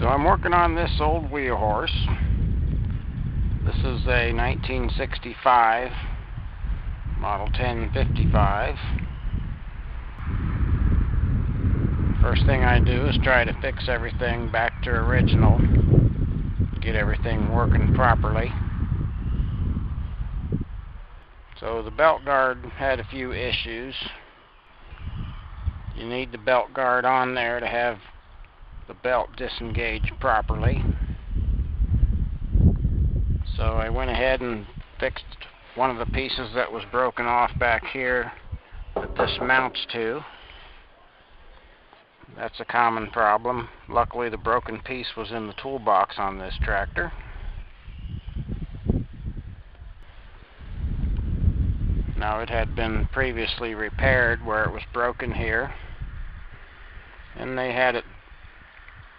So I'm working on this old wheel horse. This is a 1965 model 1055. First thing I do is try to fix everything back to original, get everything working properly. So the belt guard had a few issues. You need the belt guard on there to have the belt disengage properly. So I went ahead and fixed one of the pieces that was broken off back here that this mounts to. That's a common problem. Luckily the broken piece was in the toolbox on this tractor. Now it had been previously repaired where it was broken here, and they had it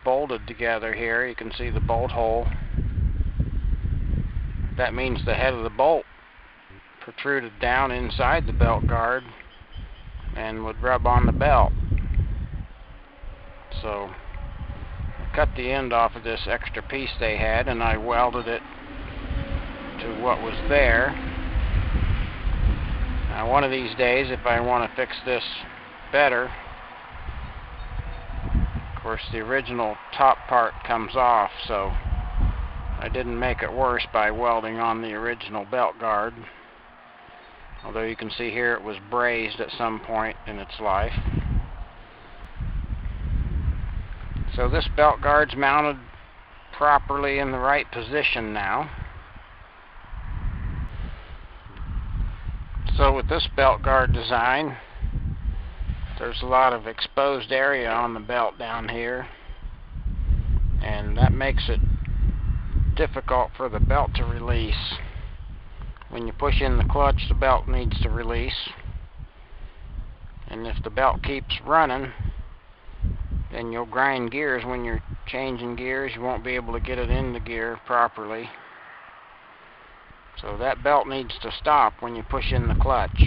bolted together here. You can see the bolt hole. That means the head of the bolt protruded down inside the belt guard and would rub on the belt. So I cut the end off of this extra piece they had and I welded it to what was there. Now one of these days, if I want to fix this better, of course the original top part comes off, so I didn't make it worse by welding on the original belt guard. Although you can see here it was brazed at some point in its life. So this belt guard's mounted properly in the right position now. So with this belt guard design, there's a lot of exposed area on the belt down here, and that makes it difficult for the belt to release. When you push in the clutch, the belt needs to release, and if the belt keeps running, then you'll grind gears. When you're changing gears, you won't be able to get it in the gear properly. So that belt needs to stop when you push in the clutch.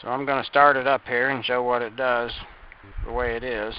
So I'm going to start it up here and show what it does the way it is.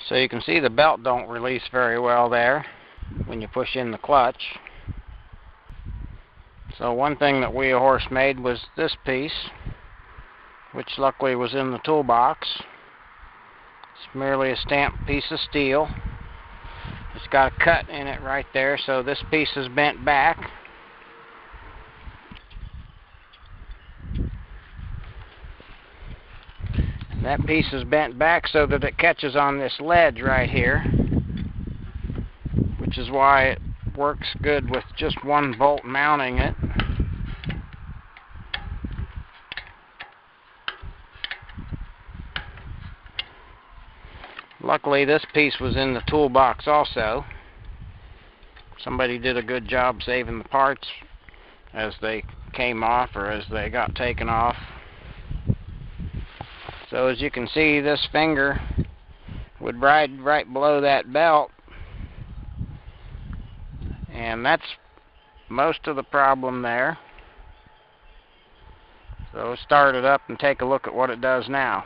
So you can see the belt don't release very well there when you push in the clutch. So one thing that Wheel Horse made was this piece, which luckily was in the toolbox. It's merely a stamped piece of steel. It's got a cut in it right there, so this piece is bent back. That piece is bent back so that it catches on this ledge right here, which is why it works good with just one bolt mounting it. Luckily this piece was in the toolbox also. Somebody did a good job saving the parts as they came off or as they got taken off. So as you can see, this finger would ride right below that belt, and that's most of the problem there. So let's start it up and take a look at what it does now.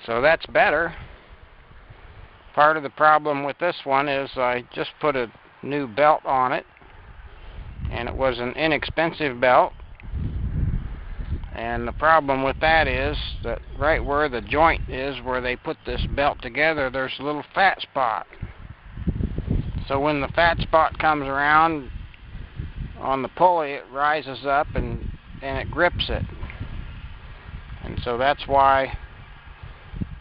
So that's better. Part of the problem with this one is I just put a new belt on it, and it was an inexpensive belt. And the problem with that is that right where the joint is, where they put this belt together, there's a little fat spot. So when the fat spot comes around on the pulley, it rises up and it grips it. And so that's why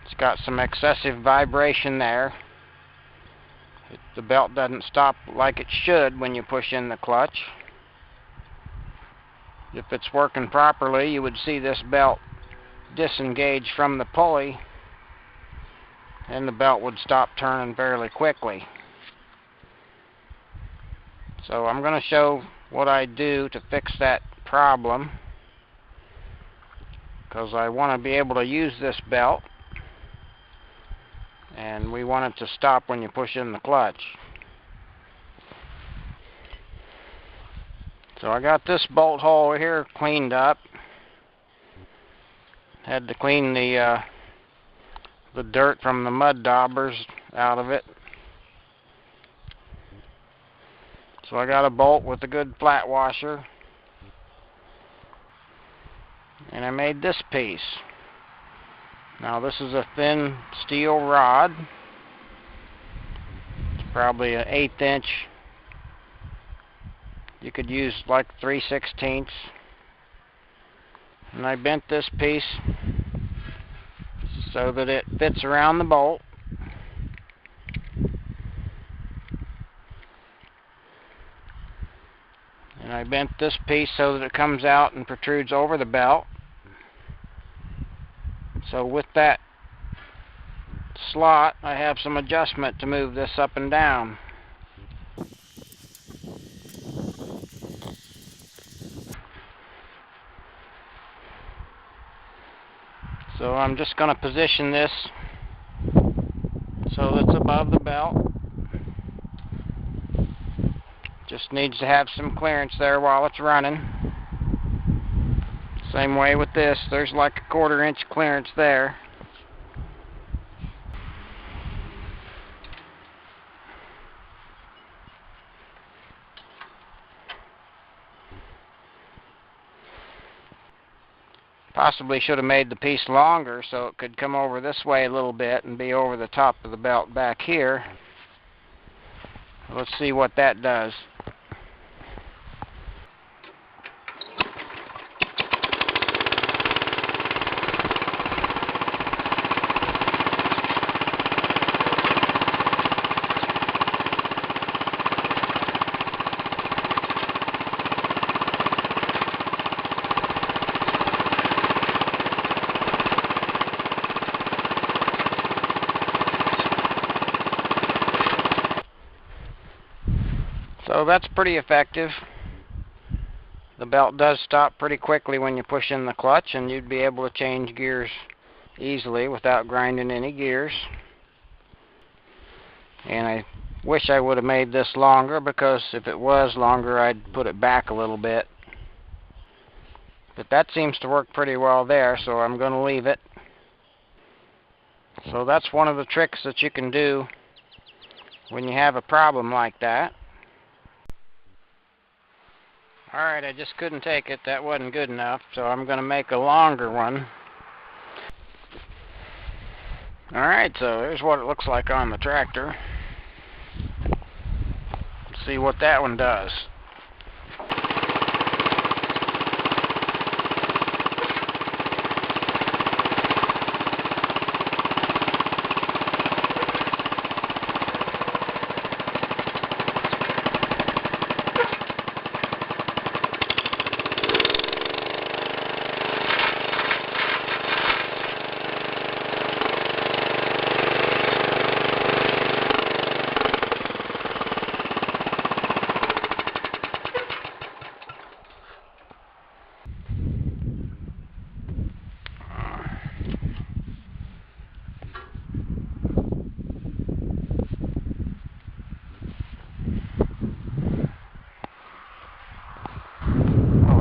it's got some excessive vibration there. The belt doesn't stop like it should when you push in the clutch. If it's working properly, you would see this belt disengage from the pulley, and the belt would stop turning fairly quickly. So I'm going to show what I do to fix that problem, because I want to be able to use this belt, and we want it to stop when you push in the clutch. So I got this bolt hole here cleaned up. Had to clean the dirt from the mud daubers out of it. So I got a bolt with a good flat washer, and I made this piece. Now this is a thin steel rod. It's probably an 1/8 inch. You could use like 3/16. And I bent this piece so that it fits around the bolt. And I bent this piece so that it comes out and protrudes over the belt. So with that slot, I have some adjustment to move this up and down. So I'm just going to position this so that it's above the belt. Just needs to have some clearance there while it's running. Same way with this, there's like a 1/4 inch clearance there. Possibly should have made the piece longer so it could come over this way a little bit and be over the top of the belt back here. Let's see what that does. So that's pretty effective. The belt does stop pretty quickly when you push in the clutch, and you'd be able to change gears easily without grinding any gears. And I wish I would have made this longer, because if it was longer, I'd put it back a little bit. But that seems to work pretty well there, so I'm going to leave it. So that's one of the tricks that you can do when you have a problem like that. Alright, I just couldn't take it. That wasn't good enough, so I'm going to make a longer one. Alright, so here's what it looks like on the tractor. Let's see what that one does.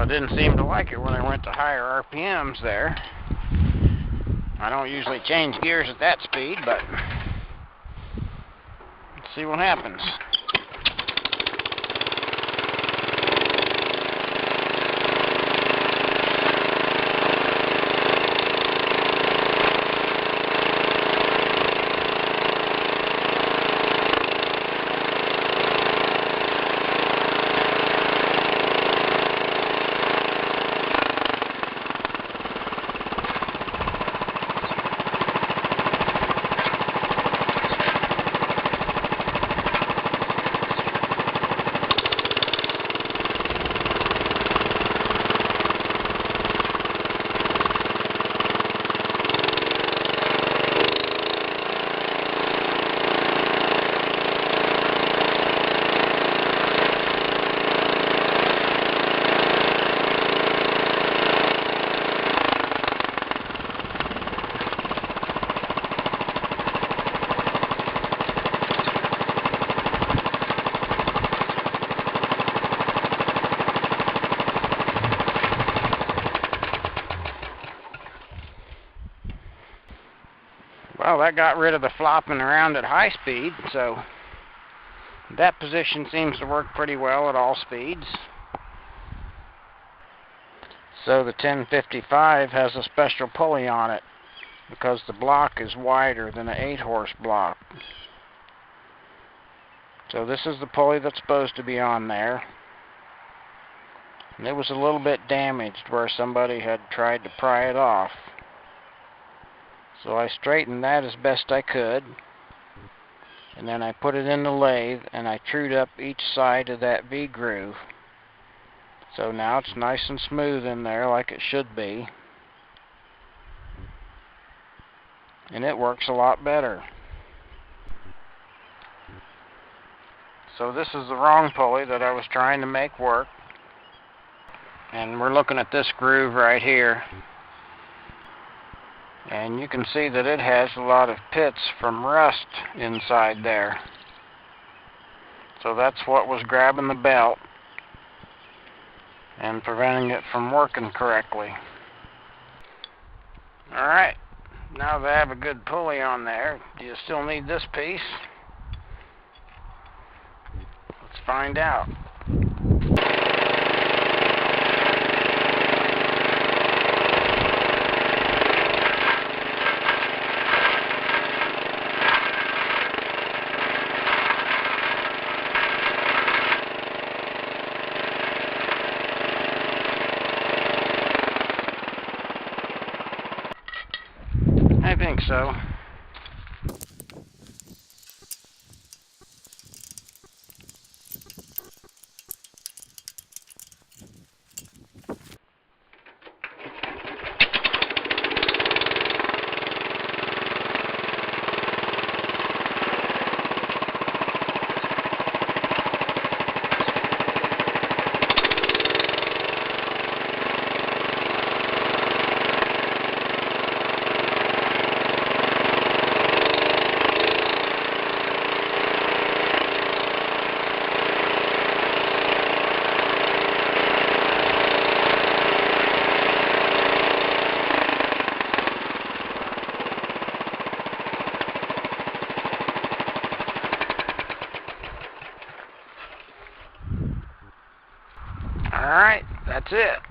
Didn't seem to like it when I went to higher RPMs there. I don't usually change gears at that speed, but let's see what happens. Well, that got rid of the flopping around at high speed, so that position seems to work pretty well at all speeds. So the 1055 has a special pulley on it because the block is wider than an 8-horse block. So this is the pulley that's supposed to be on there. And it was a little bit damaged where somebody had tried to pry it off. So I straightened that as best I could. And then I put it in the lathe and I trued up each side of that V-groove. So now it's nice and smooth in there like it should be. And it works a lot better. So this is the wrong pulley that I was trying to make work. And we're looking at this groove right here. And you can see that it has a lot of pits from rust inside there. So that's what was grabbing the belt and preventing it from working correctly. Alright, now that I have a good pulley on there, do you still need this piece? Let's find out. I think so. Alright, that's it.